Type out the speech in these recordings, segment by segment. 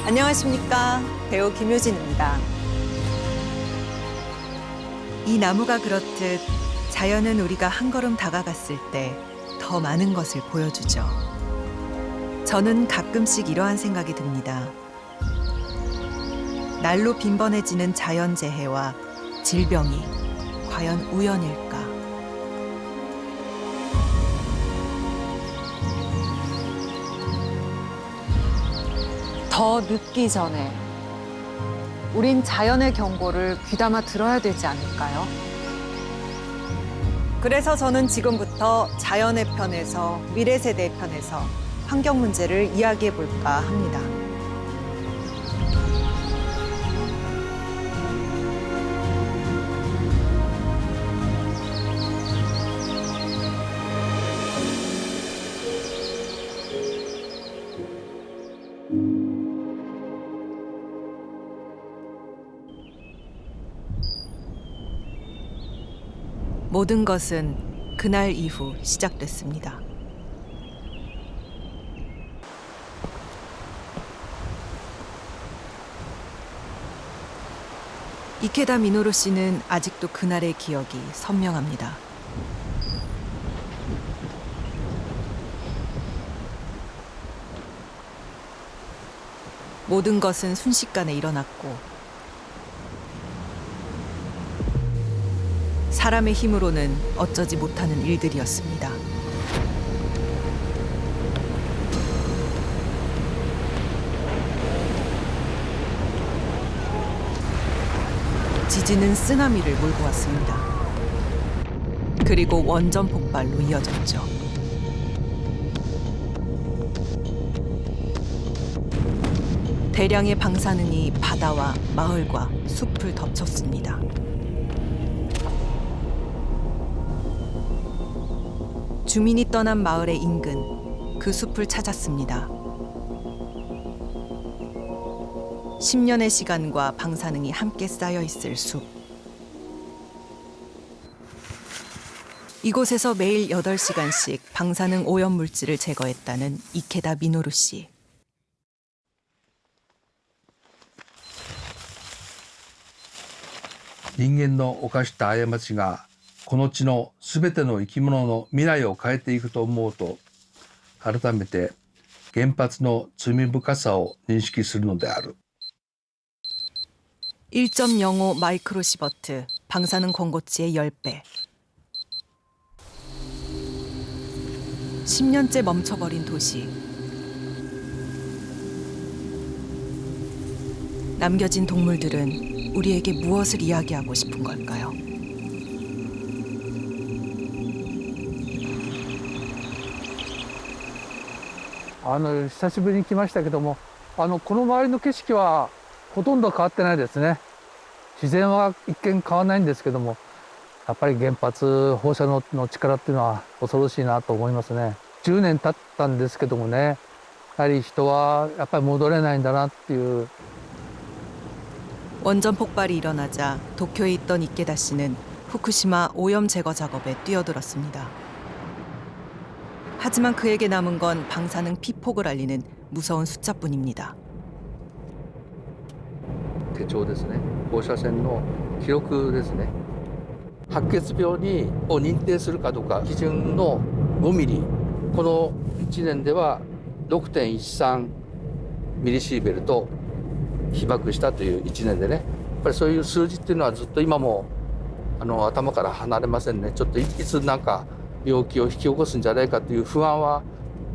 안녕하십니까. 배우 김효진입니다. 이 나무가 그렇듯 자연은 우리가 한 걸음 다가갔을 때 더 많은 것을 보여주죠. 저는 가끔씩 이러한 생각이 듭니다. 날로 빈번해지는 자연재해와 질병이 과연 우연일까? 더 늦기 전에 우린 자연의 경고를 귀담아 들어야 되지 않을까요? 그래서 저는 지금부터 자연의 편에서 미래 세대의 편에서 환경 문제를 이야기해 볼까 합니다. 모든 것은 그날 이후 시작됐습니다. 이케다 미노루 씨는 아직도 그날의 기억이 선명합니다. 모든 것은 순식간에 일어났고 사람의 힘으로는 어쩌지 못하는 일들이었습니다. 지진은 쓰나미를 몰고 왔습니다. 그리고 원전 폭발로 이어졌죠. 대량의 방사능이 바다와 마을과 숲을 덮쳤습니다. 주민이 떠난 마을의 인근 그 숲을 찾았습니다. 10년의 시간과 방사능이 함께 쌓여 있을 숲. 이곳에서 매일 8시간씩 방사능 오염 물질을 제거했다는 이케다 미노루 씨. 인간の犯した過ちがこの地のすべての生き物の未来を変えていくと思うと、改めて原発の罪深さを認識するのである。 1.05 마이크로 시버트, 방사능 권고치의 10배. 10년째 멈춰버린 도시. 남겨진 동물들은 우리에게 무엇을 이야기하고 싶은 걸까요? 아, 久しぶりに来ましたけども、この周りの景色はほとんど変わってないですね。自然は一見変わらないんですけども、やっぱり原発放射能の力っていうのは恐ろしいなと思いますね。10年経ったんですけどもね、やはり人はやっぱり戻れないんだなっていう。 원전 폭발이 일어나자 도쿄에 있던 이케다 씨는 후쿠시마 오염 제거 작업에 뛰어들었습니다. 하지만 그에게 남은 건 방사능 피폭을 알리는 무서운 숫자뿐입니다. 手帳ですね。放射線の記録ですね。白血病を認定するかどうか基準の5ミリこの1年では 6.13 ミリシーベルト被爆したという1年でね、やっぱりそういう数字っていうのはずっと今も頭から離れませんね。ちょっといつなんか病気を引き起こすんじゃないかという不安は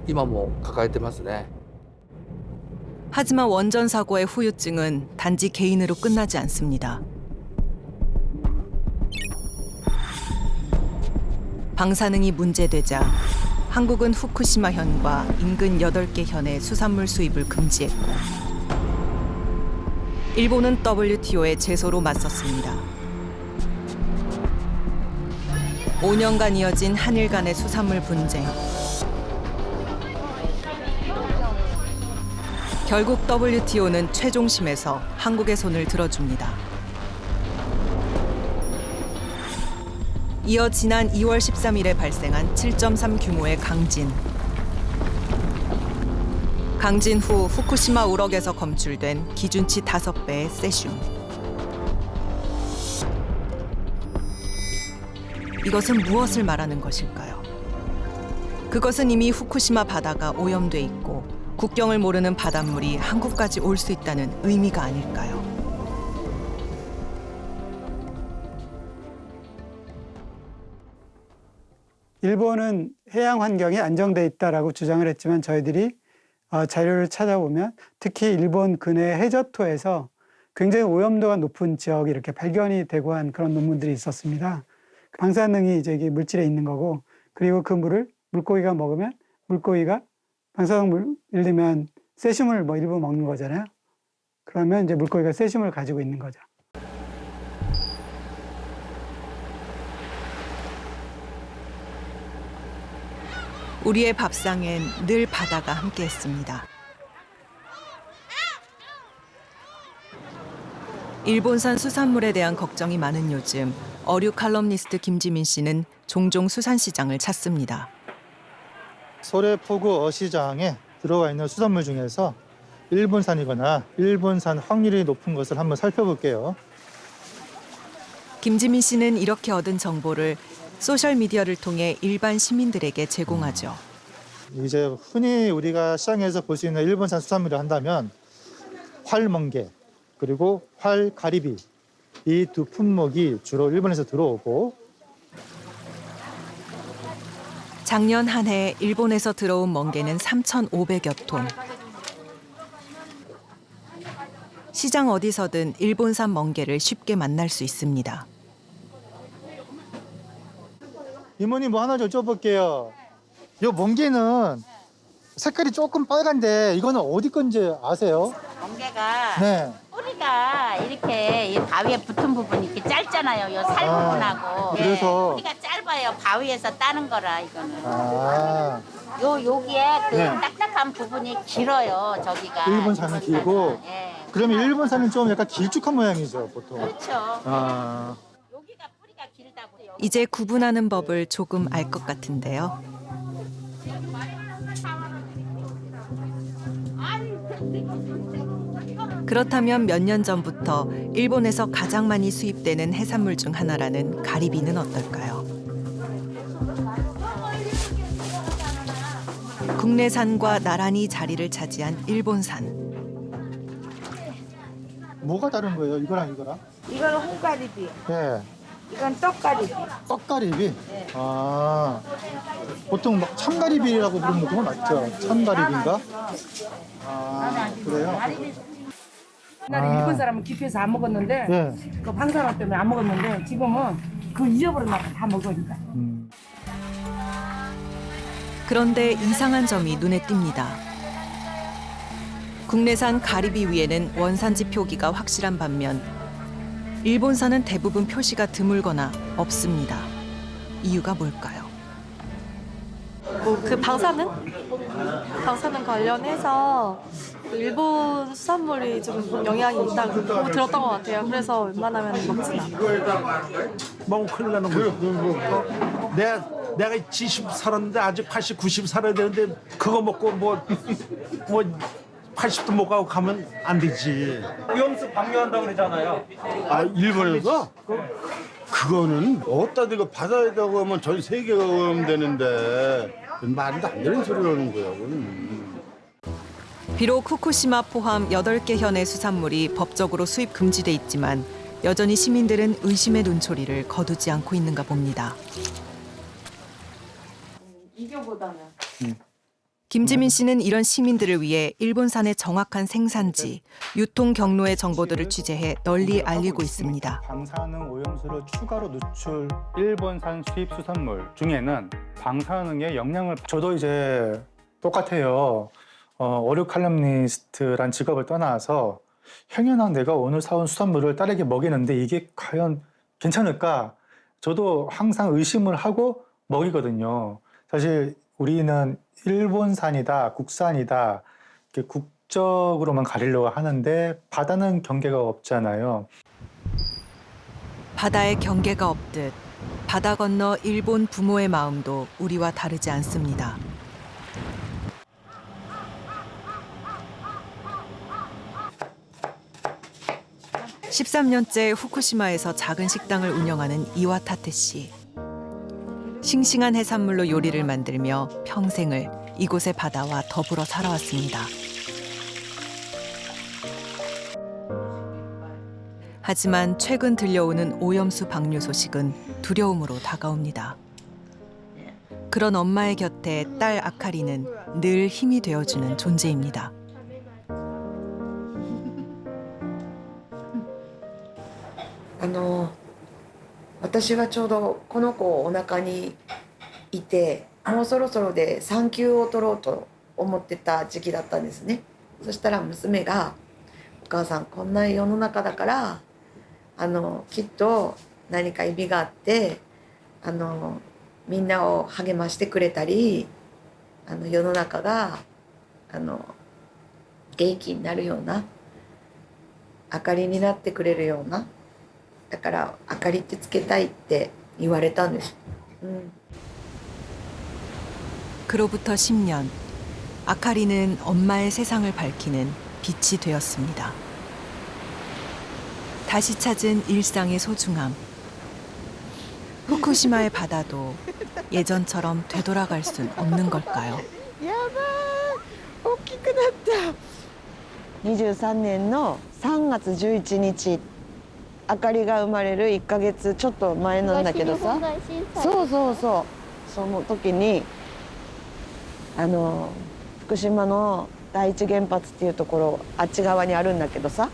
今も抱えてますね。 하지만 원전 사고의 후유증은 단지 개인으로 끝나지 않습니다. 방사능이 문제되자 한국은 후쿠시마현과 인근 8개 현의 수산물 수입을 금지했고 일본은 WTO의 제소로 맞섰습니다. 5년간 이어진 한일 간의 수산물 분쟁. 결국 WTO는 최종심에서 한국의 손을 들어줍니다. 이어 지난 2월 13일에 발생한 7.3 규모의 강진. 강진 후 후쿠시마 우럭에서 검출된 기준치 5배의 세슘. 이것은 무엇을 말하는 것일까요? 그것은 이미 후쿠시마 바다가 오염돼 있고 국경을 모르는 바닷물이 한국까지 올 수 있다는 의미가 아닐까요? 일본은 해양 환경이 안정돼 있다라고 주장을 했지만 저희들이 자료를 찾아보면 특히 일본 근해 해저토에서 굉장히 오염도가 높은 지역이 이렇게 발견이 되고 한 그런 논문들이 있었습니다. 방사능이 이제 이게 물질에 있는 거고, 그리고 그 물을 물고기가 먹으면 물고기가 방사능 예를 들면 세슘을 뭐 일부 먹는 거잖아요. 그러면 이제 물고기가 세슘을 가지고 있는 거죠. 우리의 밥상엔 늘 바다가 함께했습니다. 일본산 수산물에 대한 걱정이 많은 요즘 어류 칼럼니스트 김지민 씨는 종종 수산시장을 찾습니다. 소래포구 어시장에 들어와 있는 수산물 중에서 일본산이거나 일본산 확률이 높은 것을 한번 살펴볼게요. 김지민 씨는 이렇게 얻은 정보를 소셜미디어를 통해 일반 시민들에게 제공하죠. 이제 흔히 우리가 시장에서 볼 수 있는 일본산 수산물을 한다면 활멍게 그리고 활가리비 이 두 품목이 주로 일본에서 들어오고, 작년 한 해 일본에서 들어온 멍게는 3,500여 톤. 시장 어디서든 일본산 멍게를 쉽게 만날 수 있습니다. 이모님 뭐 하나 여쭤볼게요. 이 멍게는 색깔이 조금 빨간데 이거는 어디 건지 아세요? 멍게가 네. 뿌리가 이렇게 이 바위에 붙은 부분이 이렇게 짧잖아요. 요 살 부분하고. 그래서- 뿌리가 짧아요. 바위에서 따는 거라 이거는. 아, 여기에 그 네. 딱딱한 부분이 길어요. 저기가. 일본산은 길고? 예. 그러면 일본산은 좀 약간 길쭉한 모양이죠, 보통. 그렇죠. 아, 여기가 뿌리가 길다고. 이제 구분하는 법을 조금 알 것 같은데요. 그렇다면 몇 년 전부터 일본에서 가장 많이 수입되는 해산물 중 하나라는 가리비는 어떨까요? 국내산과 나란히 자리를 차지한 일본산. 뭐가 다른 거예요, 이거랑 이거랑? 이거는 홍가리비, 네. 이건 떡가리비. 떡가리비? 아, 보통 막 참가리비라고 부르는 거 맞죠? 참가리비인가? 아, 그래요? 옛날에 일본 사람은 기피해서 안 먹었는데 네. 그 방사능 때문에 안 먹었는데 지금은 그 잊어버려놓고 다 먹으니까. 그런데 이상한 점이 눈에 띕니다. 국내산 가리비 위에는 원산지 표기가 확실한 반면 일본산은 대부분 표시가 드물거나 없습니다. 이유가 뭘까요? 그 방사능 관련해서 일본 수산물이 좀 영향이 있다고 들었던 것 같아요. 그래서 웬만하면 먹진 않아요. 먹으면 큰일 나는 거지. 내가 70 살았는데 아직 80, 90 살아야 되는데 그거 먹고 뭐 80도 못 가고 가면 안 되지. 오염수 방류한다고 그러잖아요. 아, 일본에서? 그거는 어디다 대고 바다에다가 하면 전 세계가 오염되는데 말도 안 되는 소리를 하는 거야. 그건. 비록 후쿠시마 포함 8개 현의 수산물이 법적으로 수입 금지돼 있지만 여전히 시민들은 의심의 눈초리를 거두지 않고 있는가 봅니다. 이거보다는 김지민 씨는 이런 시민들을 위해 일본산의 정확한 생산지, 유통 경로의 정보들을 취재해 널리 알리고 있습니다. 방사능 오염수를 추가로 누출 일본산 수입 수산물 중에는 방사능의 영향을 저도 이제 똑같아요. 어류 칼럼니스트란 직업을 떠나서 행여나 내가 오늘 사온 수산물을 딸에게 먹이는데 이게 과연 괜찮을까? 저도 항상 의심을 하고 먹이거든요. 사실 우리는 일본산이다, 국산이다 이렇게 국적으로만 가리려고 하는데 바다는 경계가 없잖아요. 바다에 경계가 없듯 바다 건너 일본 부모의 마음도 우리와 다르지 않습니다. 13년째 후쿠시마에서 작은 식당을 운영하는 이와타테 씨. 싱싱한 해산물로 요리를 만들며 평생을 이곳의 바다와 더불어 살아왔습니다. 하지만 최근 들려오는 오염수 방류 소식은 두려움으로 다가옵니다. 그런 엄마의 곁에 딸 아카리는 늘 힘이 되어주는 존재입니다. 私がちょうどこの子をお腹にいてもうそろそろで産休を取ろうと思ってた時期だったんですね。そしたら娘が「お母さんこんな世の中だからきっと何か意味があってみんなを励ましてくれたり世の中が元気になるような明かりになってくれるようなだから明かりってつけたいって言われたんです。 그로부터 10년, 아카리는 엄마의 세상을 밝히는 빛이 되었습니다. 다시 찾은 일상의 소중함. 후쿠시마의 바다도 예전처럼 되돌아갈 순 없는 걸까요? やばい大きくなった23年の3月11日あかりが生まれる1ヶ月ちょっと前なんだけどさそうその時に福島の第一原発っていうところあっち側にあるんだけどさ、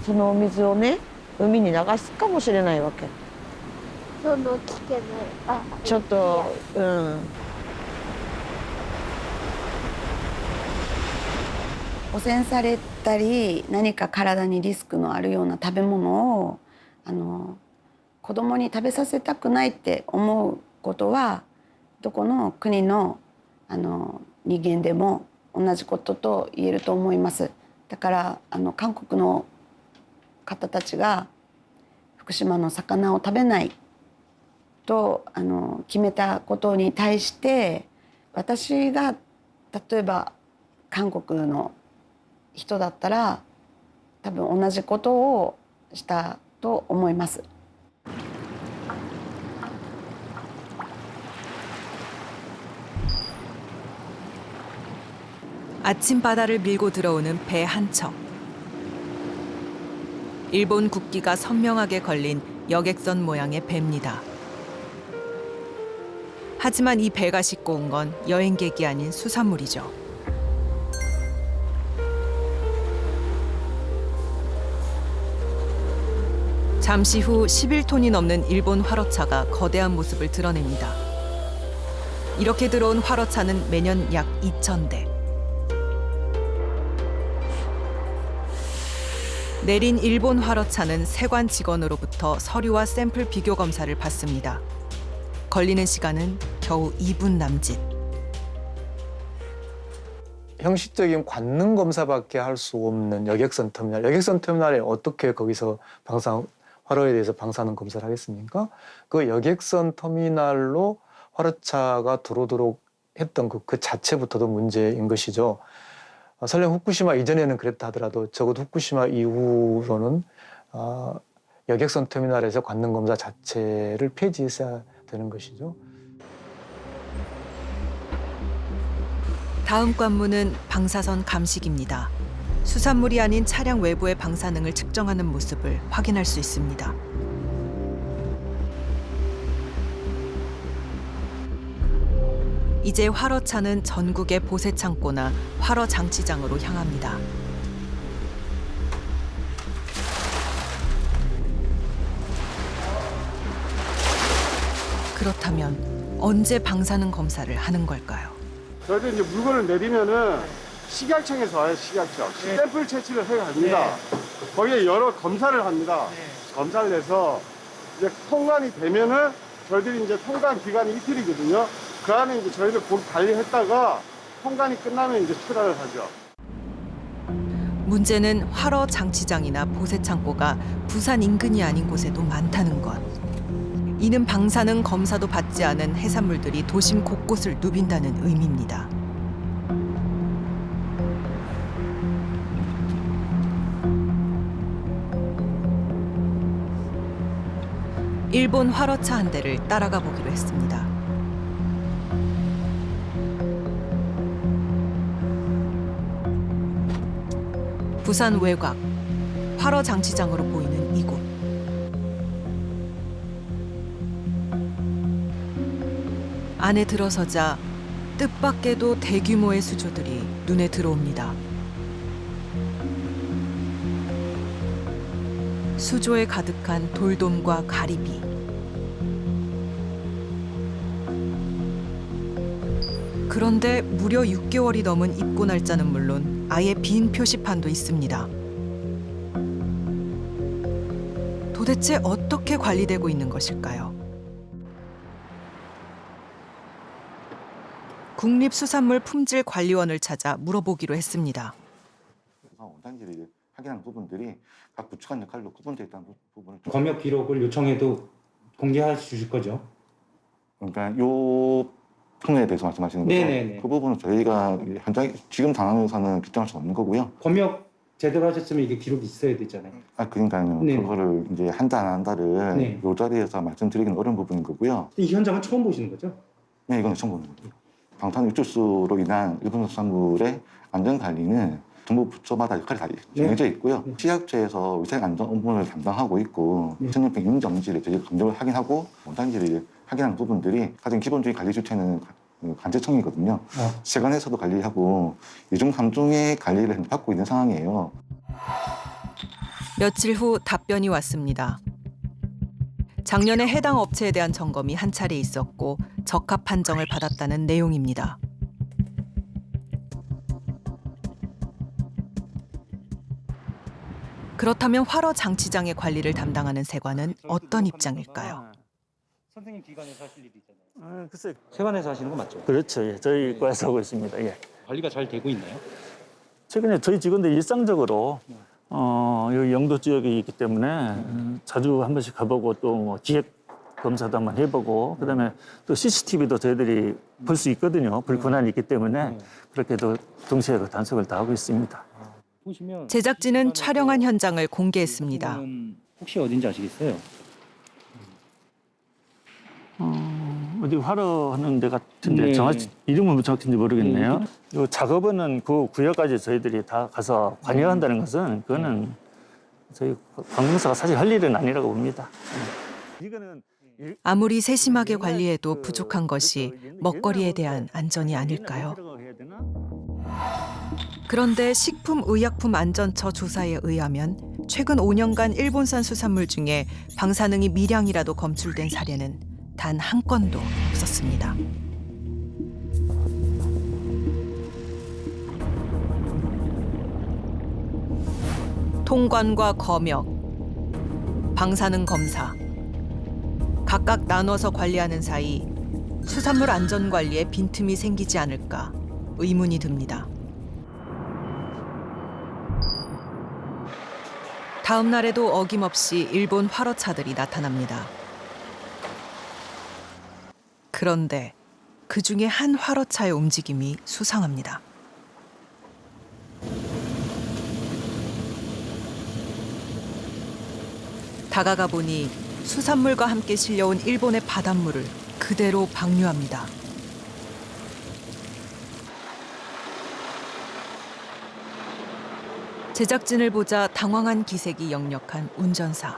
そのお水をね海に流すかもしれないわけ。ちょっと汚染されたり何か体にリスクのあるような食べ物を子供に食べさせたくないって思うことはどこの国の人間でも同じことと言えると思います。だから韓国の方たちが福島の魚を食べないと決めたことに対して私が例えば韓国の人だったら多分同じことをしたと思います。 아침 바다를 밀고 들어오는 배 한 척. 일본 국기가 선명하게 걸린 여객선 모양의 배입니다. 하지만 이 배가 싣고 온 건 여행객이 아닌 수산물이죠. 잠시 후 11톤이 넘는 일본 화로차가 거대한 모습을 드러냅니다. 이렇게 들어온 화로차는 매년 약 2,000대. 내린 일본 화로차는 세관 직원으로부터 서류와 샘플 비교 검사를 받습니다. 걸리는 시간은 겨우 2분 남짓. 형식적인 관능 검사밖에 할 수 없는 여객선 터미널. 여객선 터미널에 어떻게 거기서 화로에 대해서 방사능 검사를 하겠습니까? 그 여객선 터미널로 화로차가 들어오도록 했던 그 자체부터도 문제인 것이죠. 설령 후쿠시마 이전에는 그랬다 하더라도 적어도 후쿠시마 이후로는 여객선 터미널에서 관능 검사 자체를 폐지했어야 되는 것이죠. 다음 관문은 방사선 감식입니다. 수산물이 아닌 차량 외부의 방사능을 측정하는 모습을 확인할 수 있습니다. 이제 활어차는 전국의 보세 창고나 활어 장치장으로 향합니다. 그렇다면 언제 방사능 검사를 하는 걸까요? 저희들 이제 물건을 내리면은 식약청에서 와요, 식약청. 샘플 채취를 해야 합니다. 거기에 여러 검사를 합니다. 검사를 해서 이제 통관이 되면은 저희들이 이제 통관 기간이 이틀이거든요. 그 안에 이제 저희들 거기 관리했다가 통관이 끝나면 이제 출하를 하죠. 문제는 활어 장치장이나 보세 창고가 부산 인근이 아닌 곳에도 많다는 것. 이는 방사능 검사도 받지 않은 해산물들이 도심 곳곳을 누빈다는 의미입니다. 일본 활어차 한 대를 따라가 보기로 했습니다. 부산 외곽, 활어 장치장으로 보이는 이곳. 안에 들어서자 뜻밖에도 대규모의 수조들이 눈에 들어옵니다. 수조에 가득한 돌돔과 가리비. 그런데 무려 6개월이 넘은 입고 날짜는 물론 아예 빈 표시판도 있습니다. 도대체 어떻게 관리되고 있는 것일까요? 국립수산물품질관리원을 찾아 물어보기로 했습니다. 원산지를 확인하는 부분들이 각 부처간 역할로 구분되어 있다는 부분을 검역 기록을 요청해도 공개해 주실 거죠? 그러니까 요 통에 대해서 말씀하시는 거죠? 네네네. 그 부분은 저희가 현장 지금 상황에서는 결정할 수 없는 거고요. 검역 제대로 하셨으면 이게 기록이 있어야 되잖아요. 그러니까요. 네. 그거를 이제 한다 안 한다를 네. 요 자리에서 말씀드리기는 어려운 부분인 거고요. 이 현장은 처음 보시는 거죠? 네, 이건 처음 보는 거죠. 방사능 유출수로 인한 일본 수산물의 안전 관리는 정부 부처마다 역할이 다 정해져 있고요. 식약처에서 위생 안전 업무를 담당하고 있고 천연병 인정지를 저희가 감정을 확인하고 원산지를 확인하는 부분들이 가장 기본적인 관리 주체는 관제청이거든요. 세관에서도 관리하고 이중 삼중의 관리를 받고 있는 상황이에요. 며칠 후 답변이 왔습니다. 작년에 해당 업체에 대한 점검이 한 차례 있었고 적합 판정을 받았다는 내용입니다. 그렇다면 활어 장치장의 관리를 담당하는 세관은 어떤 입장일까요? 선생님 기관에서 하실 일이잖아요. 글쎄, 세관에서 하시는 거 맞죠? 그렇죠. 예, 저희 과에서 하고 있습니다. 예. 관리가 잘 되고 있나요? 최근에 저희 직원들이 일상적으로 여기 영도 지역에 있기 때문에 자주 한 번씩 가보고 또 뭐 기획 검사도 한번 해보고 그다음에 또 CCTV도 저희들이 볼 수 있거든요. 불편함이 있기 때문에 그렇게도 동시에 그 단속을 다 하고 있습니다. 제작진은 촬영한 현장을 공개했습니다. 혹시 어딘지 아시겠어요? 어디 활어하는 데 같은데 네. 정확히 이름은 정확한지 모르겠네요. 이 작업은 그 구역까지 저희들이 다 가서 관여한다는 것은 그거는 저희 관공서가 사실 할 일은 아니라고 봅니다. 아무리 세심하게 관리해도 부족한 것이 먹거리에 대한 안전이 아닐까요? 그런데 식품의약품안전처 조사에 의하면 최근 5년간 일본산 수산물 중에 방사능이 미량이라도 검출된 사례는 단 한 건도 없었습니다. 통관과 검역, 방사능 검사, 각각 나눠서 관리하는 사이 수산물 안전 관리에 빈틈이 생기지 않을까 의문이 듭니다. 다음 날에도 어김없이 일본 활어차들이 나타납니다. 그런데 그 중에 한 활어차의 움직임이 수상합니다. 다가가 보니 수산물과 함께 실려온 일본의 바닷물을 그대로 방류합니다. 제작진을 보자 당황한 기색이 역력한 운전사.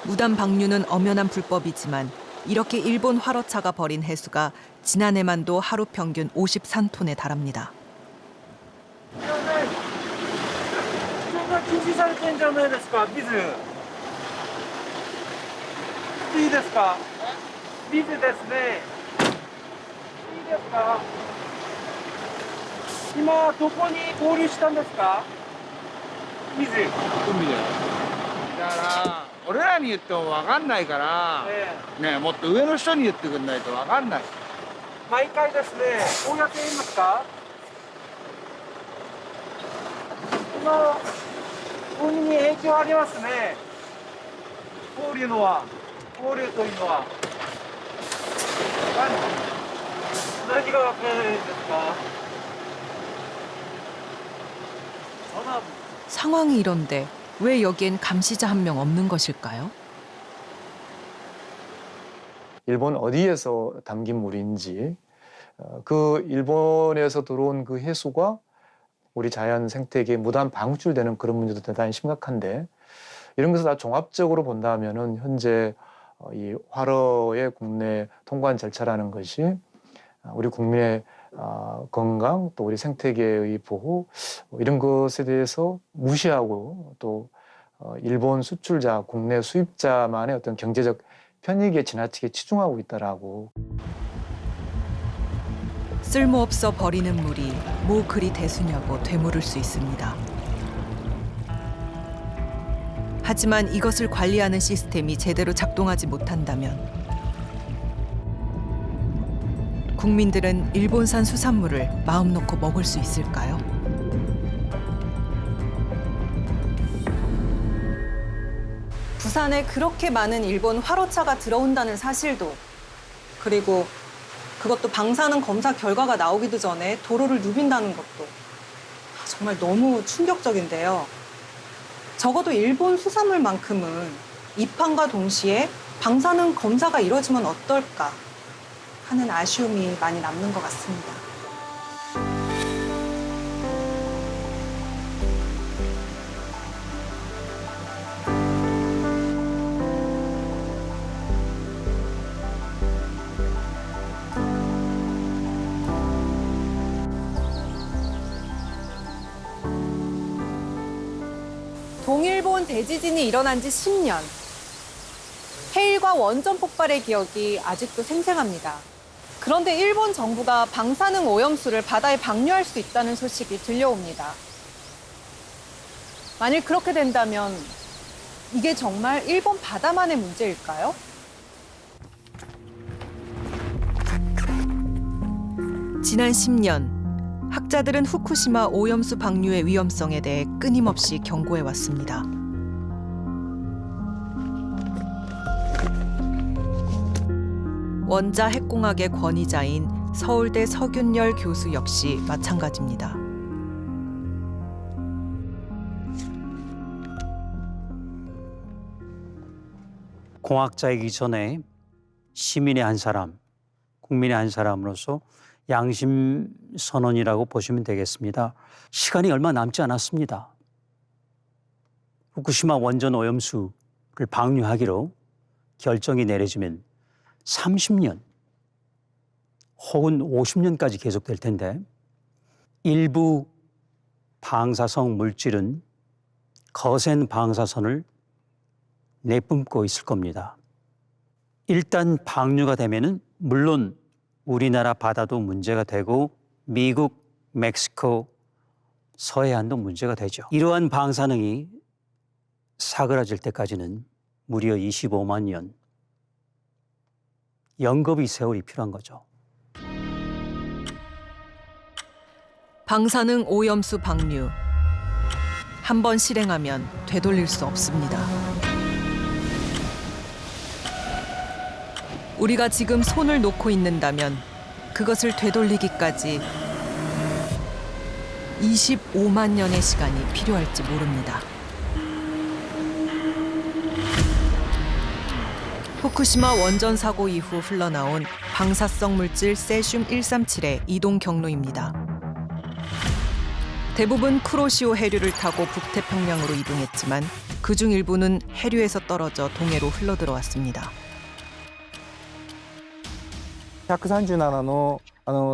무단 방류는 엄연한 불법이지만 이렇게 일본 화로차가 벌인 해수가 지난해만도 하루 평균 53톤에 달합니다. 禁止されてんじゃないですか、ビズ。いいですか。ビズですね。いいですか。今どこに合流したんですか。ビズ。海で。だから俺らに言っても分かんないから、ね、もっと上の人に言ってくんないと分かんない。毎回ですね、こうやって言いますか。今海に影響ありますね。放流というのは何が分からないんですか。 상황이 이런데 왜 여기엔 감시자 한 명 없는 것일까요? 일본 어디에서 담긴 물인지 그 일본에서 들어온 그 해수가 우리 자연 생태계에 무단 방출되는 그런 문제도 대단히 심각한데 이런 것을 다 종합적으로 본다면은 현재 이 활어의 국내 통관 절차라는 것이 우리 국민의 건강 또 우리 생태계의 보호 이런 것에 대해서 무시하고 또 일본 수출자, 국내 수입자만의 어떤 경제적 편익에 지나치게 치중하고 있다라고. 쓸모없어 버리는 물이 뭐 그리 대수냐고 되물을 수 있습니다. 하지만 이것을 관리하는 시스템이 제대로 작동하지 못한다면 국민들은 일본산 수산물을 마음 놓고 먹을 수 있을까요? 부산에 그렇게 많은 일본 화로차가 들어온다는 사실도, 그리고 그것도 방사능 검사 결과가 나오기도 전에 도로를 누빈다는 것도 정말 너무 충격적인데요. 적어도 일본 수산물만큼은 입항과 동시에 방사능 검사가 이뤄지면 어떨까 하는 아쉬움이 많이 남는 것 같습니다. 동일본 대지진이 일어난 지 10년. 해일과 원전 폭발의 기억이 아직도 생생합니다. 그런데 일본 정부가 방사능 오염수를 바다에 방류할 수 있다는 소식이 들려옵니다. 만일 그렇게 된다면 이게 정말 일본 바다만의 문제일까요? 지난 10년 학자들은 후쿠시마 오염수 방류의 위험성에 대해 끊임없이 경고해 왔습니다. 원자 핵공학의 권위자인 서울대 서균열 교수 역시 마찬가지입니다. 공학자이기 전에 시민의 한 사람, 국민의 한 사람으로서 양심 선언이라고 보시면 되겠습니다. 시간이 얼마 남지 않았습니다. 후쿠시마 원전 오염수를 방류하기로 결정이 내려지면 30년 혹은 50년까지 계속될 텐데 일부 방사성 물질은 거센 방사선을 내뿜고 있을 겁니다. 일단 방류가 되면은 물론 우리나라 바다도 문제가 되고 미국, 멕시코, 서해안도 문제가 되죠. 이러한 방사능이 사그라질 때까지는 무려 25만 년 영겁의 세월이 필요한 거죠. 방사능 오염수 방류. 한 번 실행하면 되돌릴 수 없습니다. 우리가 지금 손을 놓고 있는다면 그것을 되돌리기까지 25만 년의 시간이 필요할지 모릅니다. 후쿠시마 원전 사고 이후 흘러나온 방사성 물질 세슘 137의 이동 경로입니다. 대부분 쿠로시오 해류를 타고 북태평양으로 이동했지만 그중 일부는 해류에서 떨어져 동해로 흘러들어왔습니다. 137の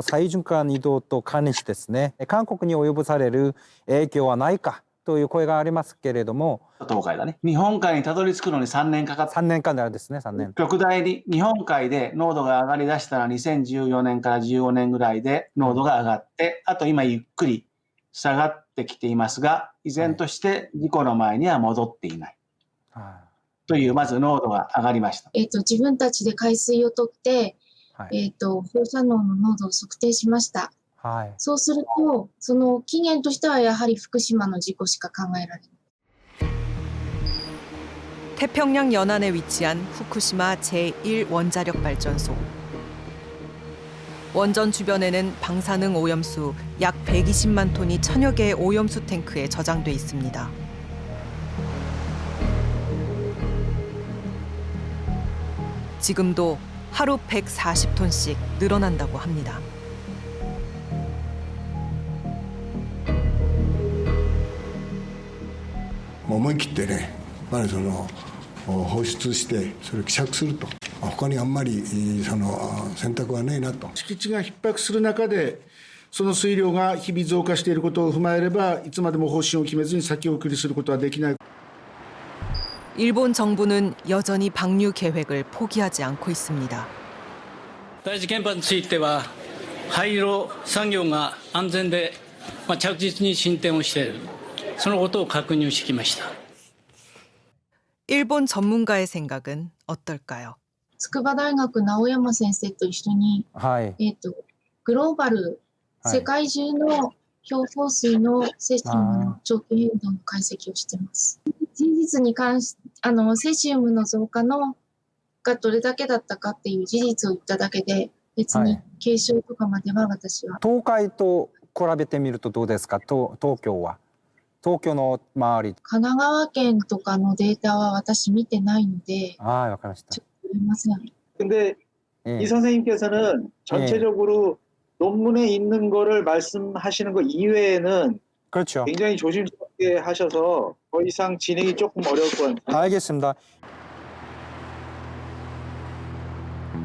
再循環移動と関連してですね、韓国に及ぼされる影響はないかという声がありますけれども、東海だね。日本海にたどり着くのに3年かかった。3年間であれですね、3年。極大に日本海で濃度が上がりだしたら2014年から15年ぐらいで濃度が上がって、あと今ゆっくり下がってきていますが、依然として事故の前には戻っていない。というまず濃度が上がりました。自分たちで海水を取って、放射能の濃度を測定しました。そうすると、その起源としてはやはり福島の事故しか考えられない。 태평양 연안에 위치한 후쿠시마 제1원자력 발전소. 원전 주변에는 방사능 오염수 약 120만 톤이 천여 개의 오염수 탱크에 저장돼 있습니다. 지금도 하루 140톤씩 늘어난다고 합니다.思い切ってね、放出してそれを希釈すると、他にあんまり選択はねえなと。敷地が逼迫する中で、その水量が日々増加していることを踏まえれば、いつまでも方針を決めずに先送りすることはできない。 일본 정부는 여전히 방류 계획을 포기하지 않고 있습니다. 第一原発については廃炉作業が安全で着実に進展をしている、そのことを確認してきました。 일본 전문가의 생각은 어떨까요? 筑波大学直山先生と一緒に、グローバル、世界中の表層水のセシウムの長期変動の解析をしています。事実に関しセシウムの増加のがどれだけだったかっていう事実を言っただけで、別に継承とかまでは私は。東海と比べてみるとどうですか、東京は。東京の周り。神奈川県とかのデータは私見てないので。わかりました。すみません。 근데 이 선생님께서는 전체적으로 논문에 있는 거를 말씀하시는 거 이외에는 그렇죠. 굉장히 조심스럽게 하셔서 더 이상 진행이 조금 어려울 것 같아요. 알겠습니다.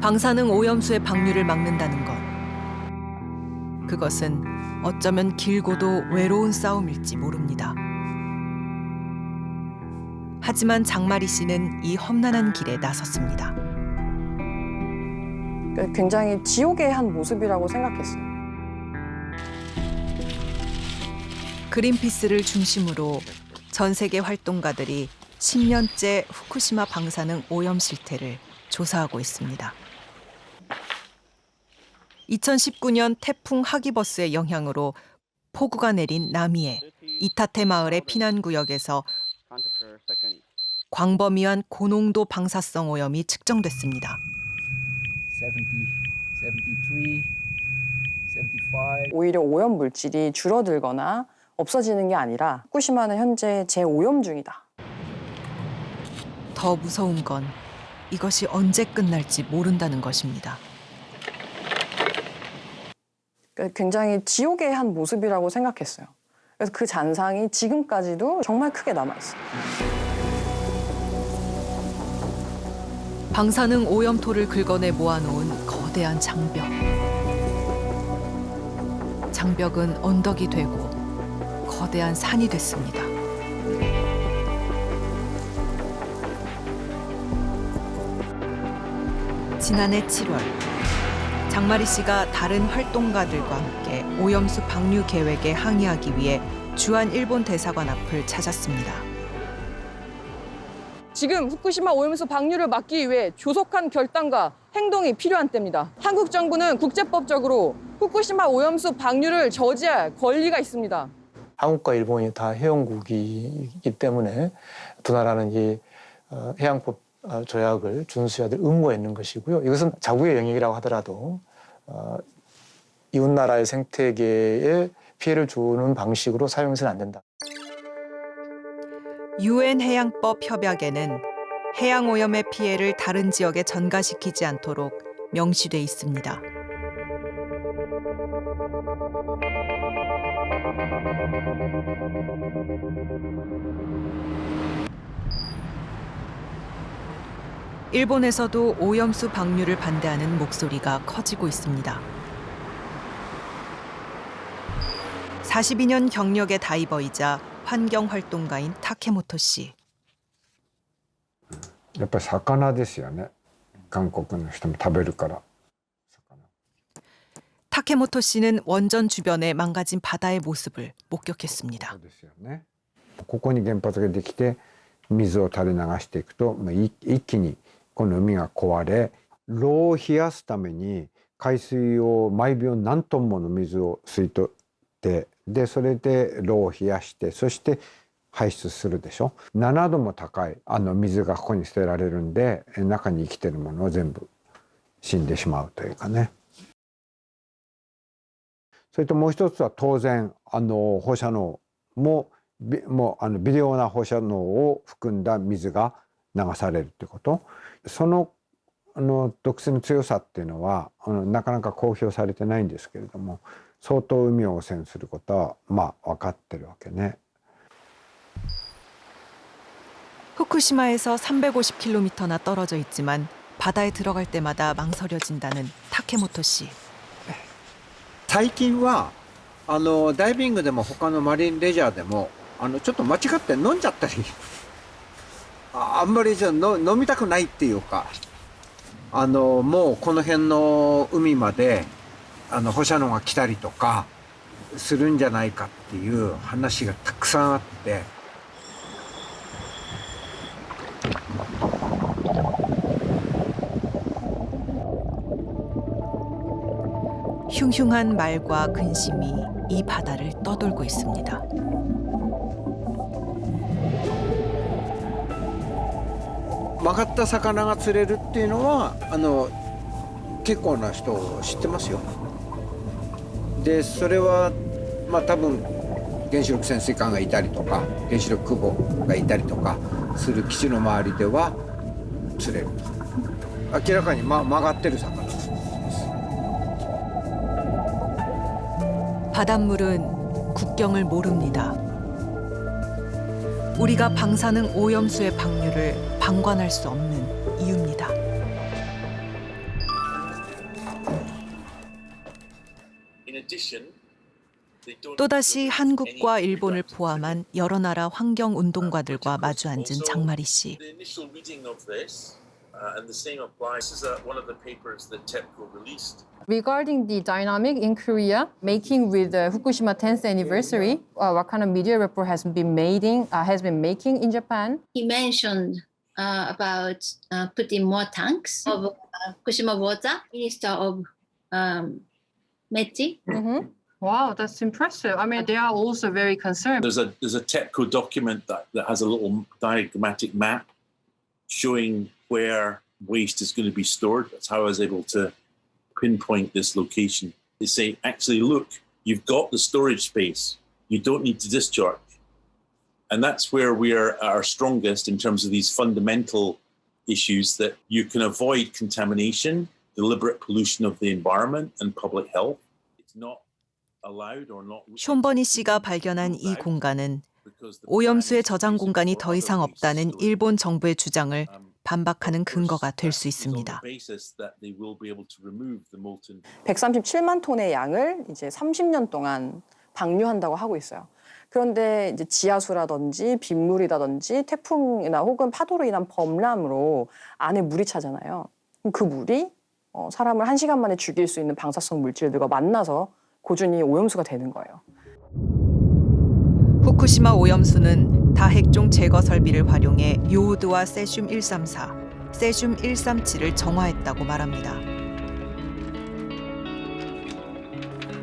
방사능 오염수의 방류를 막는다는 것. 그것은 어쩌면 길고도 외로운 싸움일지 모릅니다. 하지만 장마리 씨는 이 험난한 길에 나섰습니다. 굉장히 지옥의 한 모습이라고 생각했어요. 그린피스를 중심으로 전 세계 활동가들이 10년째 후쿠시마 방사능 오염 실태를 조사하고 있습니다. 2019년 태풍 하기버스의 영향으로 폭우가 내린 나미에 이타테 마을의 피난구역에서 광범위한 고농도 방사성 오염이 측정됐습니다. 73, 75. 오히려 오염 물질이 줄어들거나 없어지는 게 아니라 후쿠시마는 현재 재오염 중이다. 더 무서운 건 이것이 언제 끝날지 모른다는 것입니다. 굉장히 지옥의 한 모습이라고 생각했어요. 그래서 그 잔상이 지금까지도 정말 크게 남아있어요. 방사능 오염토를 긁어내 모아놓은 거대한 장벽. 장벽은 언덕이 되고 거대한 산이 됐습니다. 지난해 7월, 장마리 씨가 다른 활동가들과 함께 오염수 방류 계획에 항의하기 위해 주한 일본 대사관 앞을 찾았습니다. 지금 후쿠시마 오염수 방류를 막기 위해 조속한 결단과 행동이 필요한 때입니다. 한국 정부는 국제법적으로 후쿠시마 오염수 방류를 저지할 권리가 있습니다. 한국과 일본이 다 회원국이기 때문에 두 나라는 이 해양법 조약을 준수해야 될 의무가 있는 것이고요. 이것은 자국의 영역이라고 하더라도 이웃나라의 생태계에 피해를 주는 방식으로 사용해서는 안 된다. 유엔 해양법 협약에는 해양 오염의 피해를 다른 지역에 전가시키지 않도록 명시돼 있습니다. 일본에서도 오염수 방류를 반대하는 목소리가 커지고 있습니다. 42년 경력의 다이버이자 환경활동가인 타케모토 씨. やっぱり魚ですよね。韓国の人も食べるから。 타케모토 씨는 원전 주변에 망가진 바다의 모습을 목격했습니다. ここに原発ができて水を垂れ流していくと、一気にこの海が壊れ、炉を冷やすために海水を毎秒何トンもの水を吸い取って、でそれで炉を冷やして、そして排出するでしょ。7度も高い水がここに捨てられるんで、中に生きてるものは全部死んでしまうというかね。それともう一つは当然放射能も微量な放射能を含んだ水が流されるということ。その毒性の強さっていうのはなかなか公表されてないんですけれども、相当海を汚染することは分かってるわけね。 후쿠시마에서 350km나 떨어져 있지만 바다에 들어갈 때마다 망설여진다는 타케모토 씨. 最近はダイビングでも他のマリンレジャーでもちょっと間違って飲んじゃったりあんまり飲みたくないっていうかもうこの辺の海まで放射能が来たりとかするんじゃないかっていう話がたくさんあって。 흉흉한 말과 근심이 이 바다를 떠돌고 있습니다. 막았다魚が釣れるっていうのは結構な人知ってますよ。でそれは多分原子力潜水艦がいたりとか原子力空母がいたりとかする基地の周りでは釣れる。明らかに曲がってる魚。 바닷물은 국경을 모릅니다. 우리가 방사능 오염수의 방류를 방관할 수 없는 이유입니다. 또다시 한국과 일본을 포함한 여러 나라 환경 운동가들과 마주 앉은 장마리 씨. And the same applies. This is one of the papers that TEPCO released. Regarding the dynamic in Korea, making with the Fukushima 10th anniversary, what kind of media report has been making in Japan? He mentioned about putting more tanks of Fukushima water. Minister of Meiji. Wow, that's impressive. I mean, they are also very concerned. There's a TEPCO document that has a little diagrammatic map showing where waste is going to be stored. That's how I was able to pinpoint this location. They say, actually, look, you've got the storage space. You don't need to discharge. And that's where we are at our strongest in terms of these fundamental issues that you can avoid contamination, deliberate pollution of the environment and public health. It's not allowed or not. 숀버니 씨가 발견한 이 공간은 오염수의 저장 공간이 더 이상 없다는 일본 정부의 주장을 반박하는 근거가 될 수 있습니다. 137만 톤의 양을 이제 30년 동안 방류한다고 하고 있어요. 그런데 이제 지하수라든지 빗물이라든지 태풍이나 혹은 파도로 인한 범람으로 안에 물이 차잖아요. 그럼 그 물이 사람을 1시간 만에 죽일 수 있는 방사성 물질들과 만나서 고준위 오염수가 되는 거예요. 후쿠시마 오염수는 다핵종 제거 설비를 활용해 요오드와 세슘 134, 세슘 137을 정화했다고 말합니다.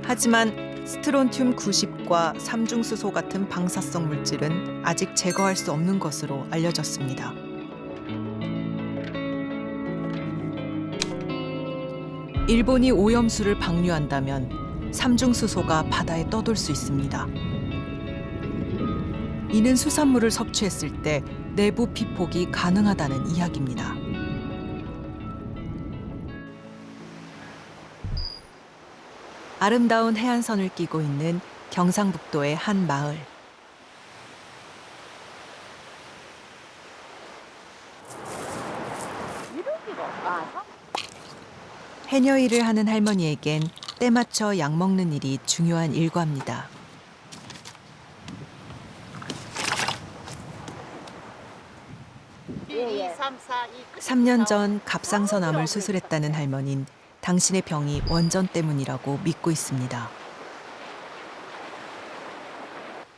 하지만 스트론튬 90과 삼중수소 같은 방사성 물질은 아직 제거할 수 없는 것으로 알려졌습니다. 일본이 오염수를 방류한다면 삼중수소가 바다에 떠돌 수 있습니다. 이는 수산물을 섭취했을 때 내부 피폭이 가능하다는 이야기입니다. 아름다운 해안선을 끼고 있는 경상북도의 한 마을. 해녀 일을 하는 할머니에겐 때 맞춰 약 먹는 일이 중요한 일과입니다. 3년 전 갑상선암을 수술했다는 할머니는 당신의 병이 원전 때문이라고 믿고 있습니다.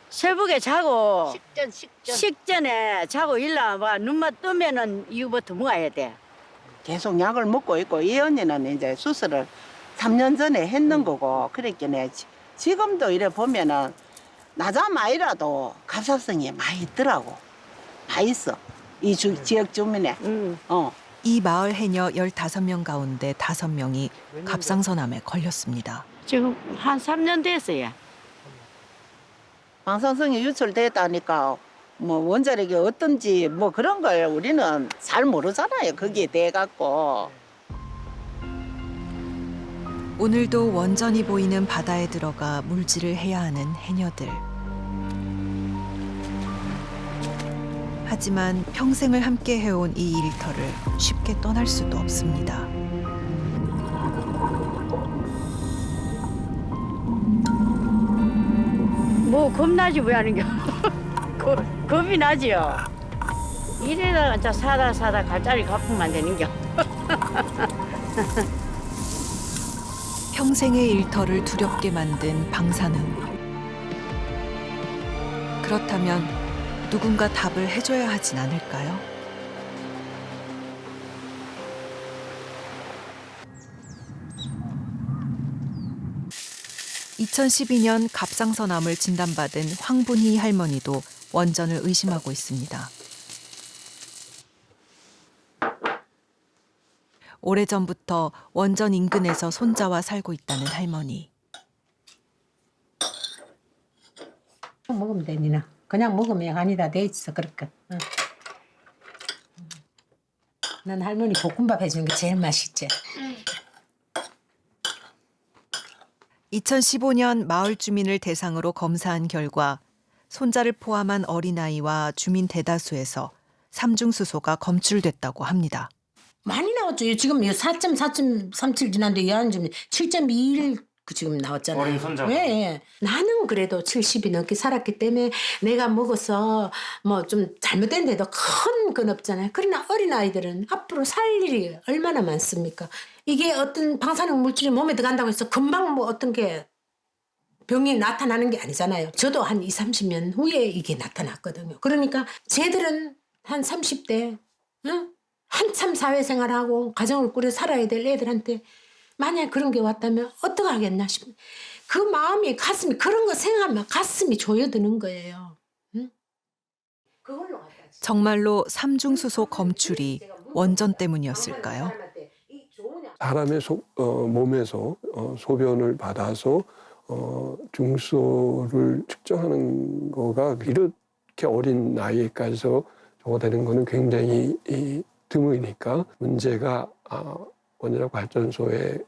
새벽에 자고 식전에 자고 일어나봐 눈만 뜨면은 이후부터 먹어야 돼. 계속 약을 먹고 있고 이 언니는 이제 수술을 3년 전에 했는 거고 그랬겠네. 지금도 이래 보면은 나자마이라도 갑상선이 많이 있더라고. 많이 있어. 이 지역 주민에. 이 마을 해녀 15명 가운데 5명이 갑상선암에 걸렸습니다. 지금 한 3년 됐어요. 방사성이 유출됐다니까 뭐 원자력이 어떤지 뭐 그런 걸 우리는 잘 모르잖아요. 거기에 대해 갖고. 오늘도 원전이 보이는 바다에 들어가 물질을 해야 하는 해녀들. 하지만 평생을 함께 해온 이 일터를 쉽게 떠날 수도 없습니다. 뭐 겁나지 왜 하는 겨? 겁이 나지요. 이래다가 사다 갈짜리 갚으면 되는 겨. 평생의 일터를 두렵게 만든 방사능. 그렇다면 누군가 답을 해줘야 하진 않을까요? (2012년) 갑상선암을 진단받은 황분희 할머니도 원전을 의심하고 있습니다. 오래전부터 원전 인근에서 손자와 살고 있다는 할머니. 먹으면 돼, 니나. 그냥 먹으면 아니다 돼 있어, 그렇게. 응. 난 할머니 볶음밥 해주는 게 제일 맛있지. 2015년 마을 주민을 대상으로 검사한 결과 손자를 포함한 어린아이와 주민 대다수에서 삼중수소가 검출됐다고 합니다. 많이 나왔죠. 지금 4.37 지난데 얘는 지금 7.21 지금 나왔잖아요. 어린 손자가. 예. 나는 그래도 70이 넘게 살았기 때문에 내가 먹어서 뭐 좀 잘못된데도 큰 건 없잖아요. 그러나 어린아이들은 앞으로 살 일이 얼마나 많습니까? 이게 어떤 방사능 물질이 몸에 들어간다고 해서 금방 뭐 어떤 게 병이 나타나는 게 아니잖아요. 저도 한 20, 30년 후에 이게 나타났거든요. 그러니까 쟤들은 한 30대 응? 한참 사회생활하고 가정을 꾸려 살아야 될 애들한테 만약 그런 게 왔다면 어떡하겠나 싶어요. 그 마음이 가슴이 그런 거 생각하면 가슴이 조여드는 거예요. 응? 그걸로 정말로 삼중수소 검출이 원전 때문이었을까요? 사람의 몸에서 소변을 받아서 중수소를 측정하는 거가 이렇게 어린 나이에까지서 저거 되는 거는 굉장히 드무니까 문제가 원자력 발전소에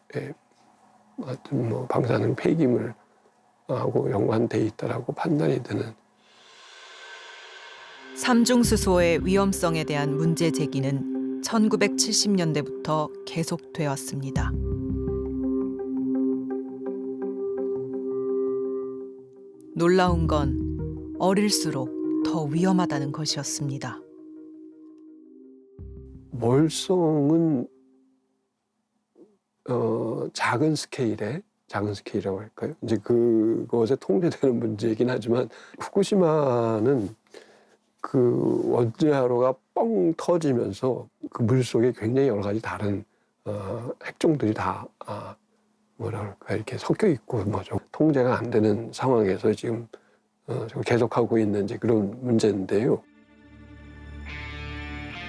어떤 뭐 방사능 폐기물하고 연관돼 있다라고 판단이 드는. 삼중수소의 위험성에 대한 문제 제기는 1970년대부터 계속돼 왔습니다. 놀라운 건 어릴수록 더 위험하다는 것이었습니다. 몰성은 작은 스케일이라고 할까요? 이제 그것에 통제되는 문제이긴 하지만 후쿠시마는 그 원자로가 뻥 터지면서 그 물 속에 굉장히 여러 가지 다른 핵종들이 다 뭐랄까 이렇게 섞여 있고 뭐죠 통제가 안 되는 상황에서 지금 계속하고 있는 이제 그런 문제인데요.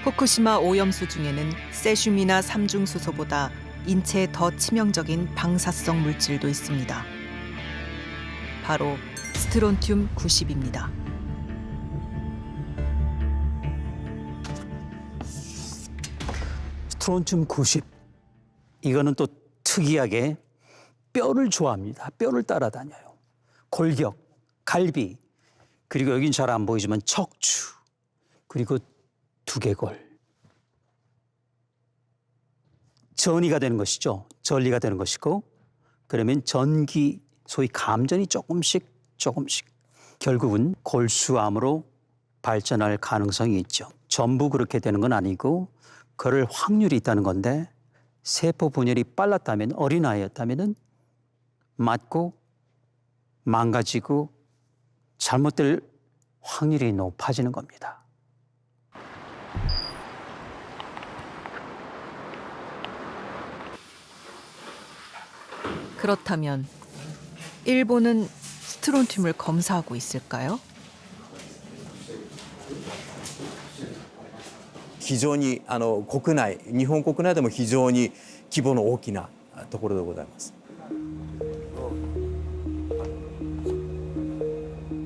후쿠시마 오염수 중에는 세슘이나 삼중수소보다 인체에 더 치명적인 방사성 물질도 있습니다. 바로 스트론튬 90입니다. 스트론튬 90. 이거는 또 특이하게 뼈를 좋아합니다. 뼈를 따라다녀요. 골격, 갈비, 그리고 여긴 잘 안 보이지만 척추, 그리고 두개골. 전이가 되는 것이죠. 전리가 되는 것이고, 그러면 전기, 소위 감전이 조금씩 결국은 골수암으로 발전할 가능성이 있죠. 전부 그렇게 되는 건 아니고 그럴 확률이 있다는 건데, 세포 분열이 빨랐다면, 어린아이였다면 맞고 망가지고 잘못될 확률이 높아지는 겁니다. 그렇다면 일본은 스트론튬을 검사하고 있을까요? 非常に国内、日本国内でも非常に規模の大きなところでございます。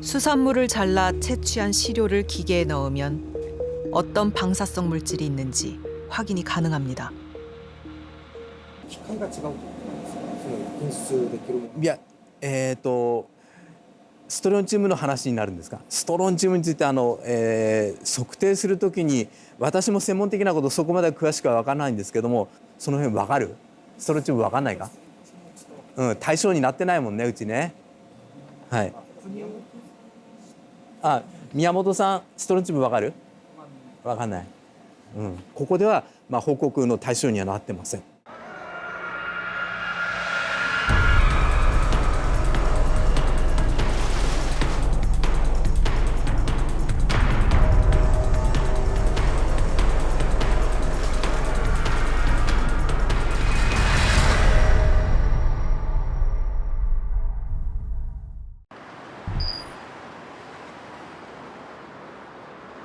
수산물을 잘라 채취한 시료를 기계에 넣으면 어떤 방사성 물질이 있는지 확인이 가능합니다. いや、ストロンチウムの話になるんですか。ストロンチウムについて測定するときに、私も専門的なことそこまで詳しくは分からないんですけども、その辺分かる？ストロンチウム分かんないか？対象になってないもんね、うちね。はい。あ、宮本さん、ストロンチウム分かる？分かんない。ここでは報告の対象にはなってません。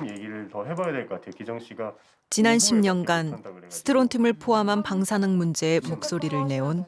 얘기를 더 해봐야 될 것 같아요. 기정 씨가 지난 10년간 스트론튬을 포함한 방사능 문제에 목소리를 내온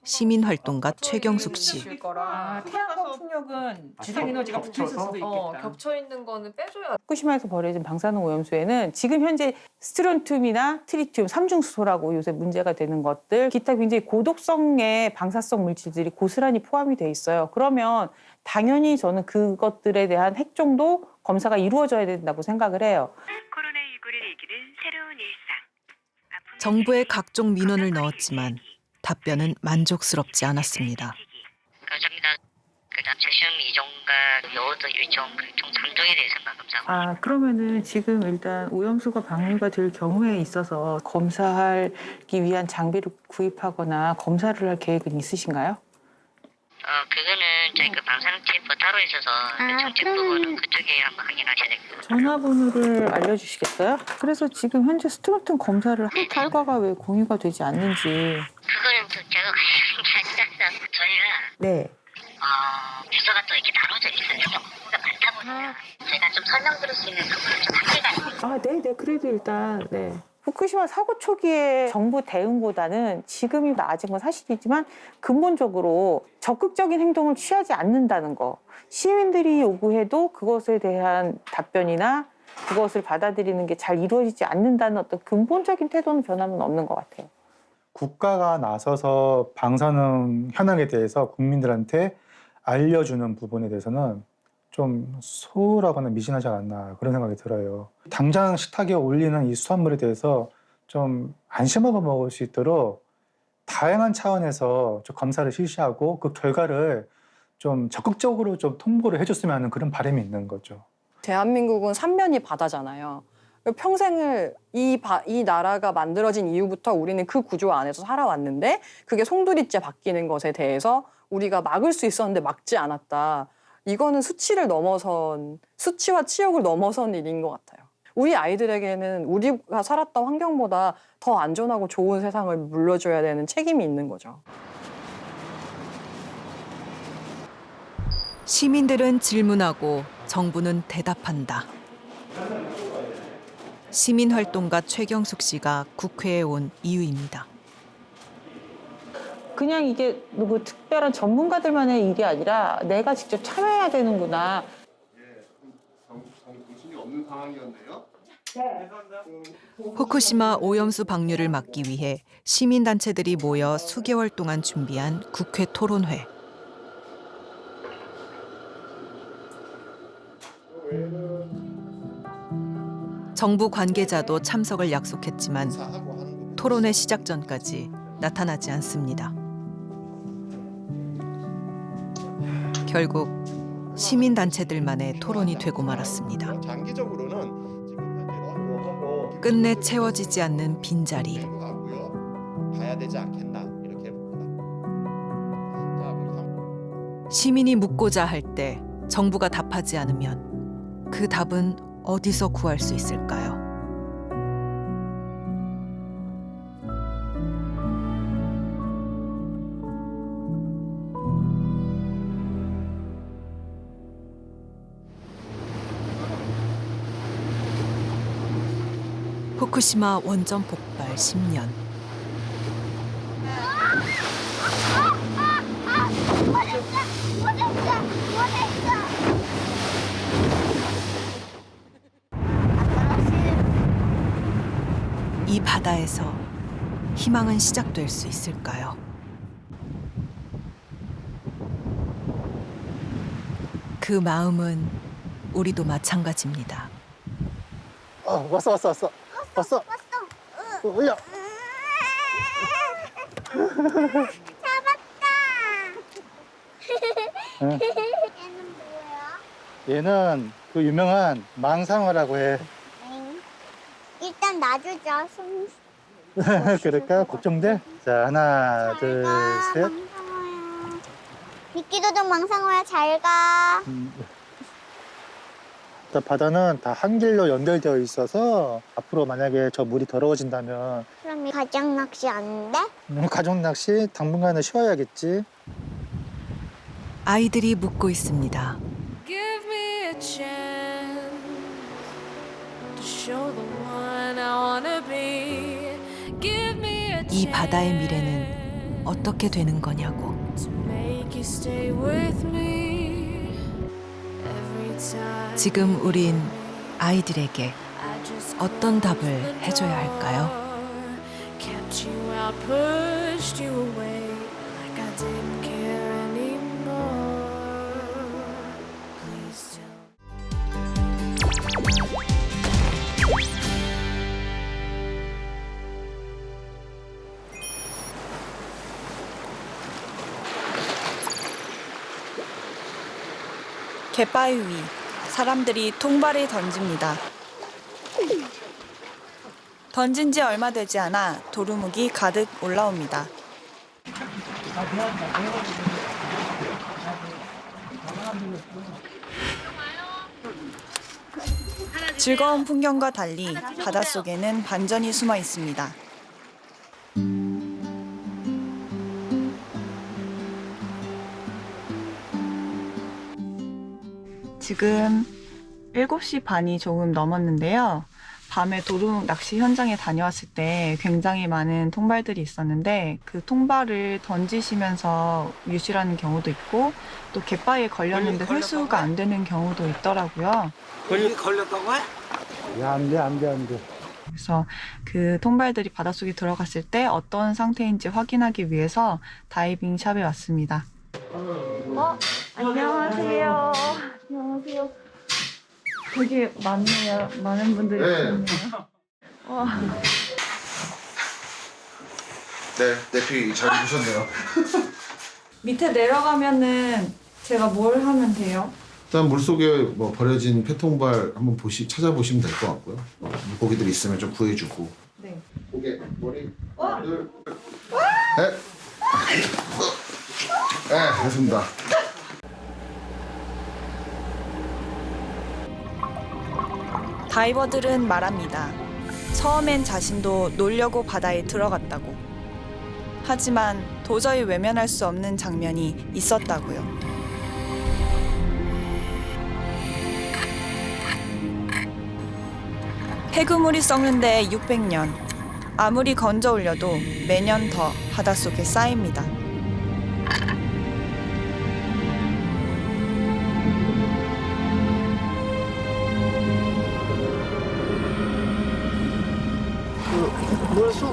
시민활동가 최경숙 씨. 태양광 풍력은 지상 에너지가 붙어 있을 수도 있겠다. 겹쳐 있는 거는 빼줘야. 후쿠시마에서 벌어진 방사능 오염수에는 지금 현재 스트론튬이나 트리튬, 삼중수소라고 요새 문제가 되는 것들, 기타 굉장히 고독성의 방사성 물질들이 고스란히 포함이 돼 있어요. 그러면 당연히 저는 그것들에 대한 핵종도 검사가 이루어져야 된다고 생각을 해요. 코로나19를 이기는 새로운 일상. 정부의 각종 민원을 넣었지만 답변은 만족스럽지 않았습니다. 그러면은 지금 일단 오염수가 방류가 될 경우에 있어서 검사하기 위한 장비를 구입하거나 검사를 할 계획은 있으신가요? 그거는 저희 그 방사능체포 따로 있어서 정책 부분은 그쪽에 한번 확인하셔야 될 것 같아요. 전화번호를 알려주시겠어요? 그래서 지금 현재 스트론튬 검사를 한 결과가 왜 공유가 되지 않는지. 그거는 또 제가 관련한 게 아니라서 저희가 네. 부서가 또 이렇게 나눠져 있어요. 부서가 많다 보니까 제가 좀 설명드릴 수 있는 부분은 좀 한계가 있어요. 네. 그래도 일단 네. 후쿠시마 사고 초기의 정부 대응보다는 지금이 나아진 건 사실이지만 근본적으로 적극적인 행동을 취하지 않는다는 거. 시민들이 요구해도 그것에 대한 답변이나 그것을 받아들이는 게 잘 이루어지지 않는다는 어떤 근본적인 태도는 변함은 없는 것 같아요. 국가가 나서서 방사능 현황에 대해서 국민들한테 알려주는 부분에 대해서는 좀 소홀하거나 미진하지 않나 그런 생각이 들어요. 당장 식탁에 올리는 이 수산물에 대해서 좀 안심하고 먹을 수 있도록 다양한 차원에서 좀 검사를 실시하고 그 결과를 좀 적극적으로 좀 통보를 해줬으면 하는 그런 바람이 있는 거죠. 대한민국은 삼면이 바다잖아요. 평생을 이 나라가 만들어진 이후부터 우리는 그 구조 안에서 살아왔는데 그게 송두리째 바뀌는 것에 대해서 우리가 막을 수 있었는데 막지 않았다. 이거는 수치와 치욕을 넘어선 일인 것 같아요. 우리 아이들에게는 우리가 살았던 환경보다 더 안전하고 좋은 세상을 물려줘야 되는 책임이 있는 거죠. 시민들은 질문하고 정부는 대답한다. 시민활동가 최경숙 씨가 국회에 온 이유입니다. 그냥 이게 뭐 특별한 전문가들만의 일이 아니라 내가 직접 참여해야 되는구나. 정신이 없는 상황이었네요. 후쿠시마 오염수 방류를 막기 위해 시민단체들이 모여 수개월 동안 준비한 국회 토론회. 정부 관계자도 참석을 약속했지만 토론회 시작 전까지 나타나지 않습니다. 결국 시민단체들만의 토론이 되고 말았습니다. 끝내 채워지지 않는 빈자리. 가야 되지 않겠나 이렇게 봅니다. 시민이 묻고자 할 때 정부가 답하지 않으면 그 답은 어디서 구할 수 있을까요? 후쿠시마 원전 폭발 10년. 이 바다에서 희망은 시작될 수 있을까요? 그 마음은 우리도 마찬가지입니다. 왔어. 야. 얘는 뭐야? 얘는 그 유명한 망상어라고 해. 일단 놔주자. 손. 그럴까? 걱정돼? 자, 하나, 둘, 셋. 미끼도둑 망상어야, 잘 가. 바다는 다 한 길로 연결되어 있어서 앞으로 만약에 저 물이 더러워진다면 그럼 가정 낚시 안 돼? 가족 낚시 당분간은 쉬어야겠지. 아이들이 묻고 있습니다. Give me a chance to show the one I wanna be. Give me a 이 바다의 chance 미래는 어떻게 되는 거냐고. to make you stay with me every time. 지금 우린 아이들에게 어떤 답을 해줘야 할까요? Kept you out, pushed you away like I didn't care anymore. Please tell 갯바위 위 사람들이 통발을 던집니다. 던진 지 얼마 되지 않아 도루묵이 가득 올라옵니다. 즐거운 풍경과 달리 바닷속에는 반전이 숨어 있습니다. 지금 7시 반이 조금 넘었는데요. 밤에 도루묵 낚시 현장에 다녀왔을 때 굉장히 많은 통발들이 있었는데 그 통발을 던지시면서 유실하는 경우도 있고 또 갯바위에 걸렸는데 회수가 안 되는 경우도 있더라고요. 걸렸다고 해? 야, 안 돼. 그래서 그 통발들이 바닷속에 들어갔을 때 어떤 상태인지 확인하기 위해서 다이빙 샵에 왔습니다. 안녕하세요. 안녕하세요. 되게 많네요. 많은 분들이 계시네요. 와. 네, 내피 잘 입으셨네요. 밑에 내려가면은 제가 뭘 하면 돼요? 일단 물속에 뭐 버려진 폐통발 한번 찾아보시면 될 것 같고요. 물고기들 있으면 좀 구해주고. 네. 고개, 머리, 둘, 넷. 네, 됐습니다. 다이버들은 말합니다. 처음엔 자신도 놀려고 바다에 들어갔다고. 하지만 도저히 외면할 수 없는 장면이 있었다고요. 폐구물이 썩는데 600년. 아무리 건져 올려도 매년 더 바닷속에 쌓입니다.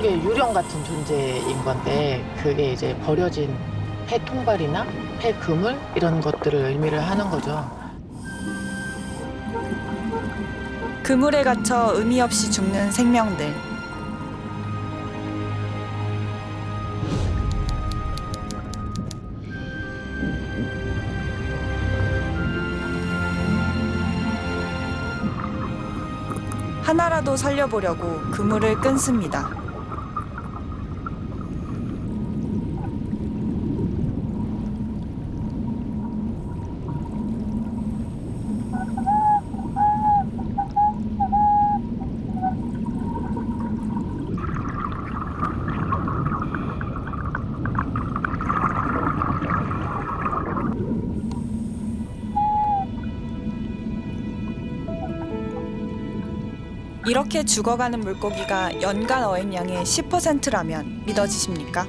일종의 유령 같은 존재인 건데 그게 이제 버려진 폐 통발이나 폐 그물 이런 것들을 의미를 하는 거죠. 그물에 갇혀 의미 없이 죽는 생명들. 하나라도 살려보려고 그물을 끊습니다. 이렇게 죽어가는 물고기가 연간 어획량의 10%라면 믿어지십니까?